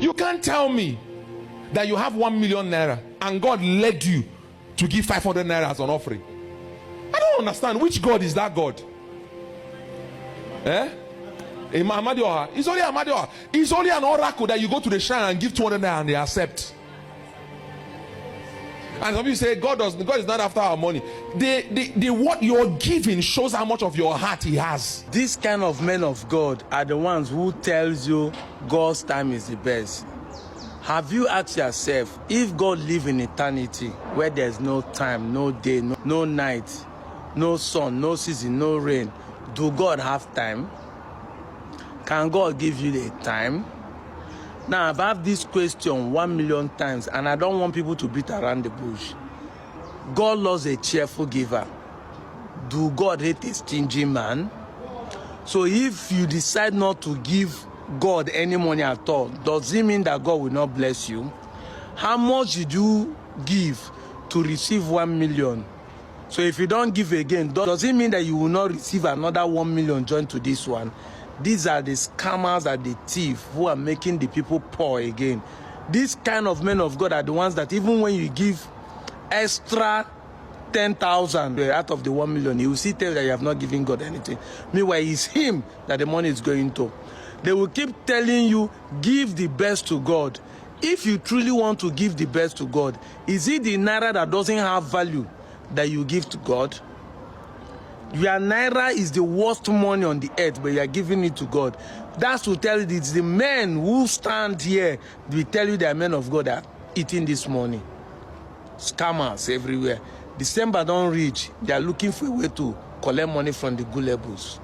You can't tell me that you have 1 million naira and God led you to give 500 naira as an offering. I don't understand. Which God is that God? Amadioha. It's only Amadioha. It's only an oracle that you go to the shrine and give 200 naira and they accept. And some people say God is not after our money. What you're giving shows how much of your heart He has. These kind of men of God are the ones who tells you God's time is the best. Have you asked yourself, if God live in eternity where there's no time, no day, no night, no sun, no season, no rain, do God have time? Can God give you the time? Now, I've had this question 1 million times, and I don't want people to beat around the bush. God loves a cheerful giver. Do God hate a stingy man? So if you decide not to give God any money at all, does it mean that God will not bless you? How much did you give to receive 1 million? So if you don't give again, does it mean that you will not receive another 1 million joined to this one? These are the scammers and the thieves who are making the people poor again. These kind of men of God are the ones that even when you give extra 10,000 out of the 1 million, he will still tell you that you have not given God anything. Meanwhile, it's him that the money is going to. They will keep telling you, give the best to God. If you truly want to give the best to God, is it the naira that doesn't have value that you give to God? Your naira is the worst money on the earth, but you are giving it to God. That's to tell you it's the men who stand here, we tell you they are men of God that are eating this money. Scammers everywhere. December don't reach, they are looking for a way to collect money from the gullibles.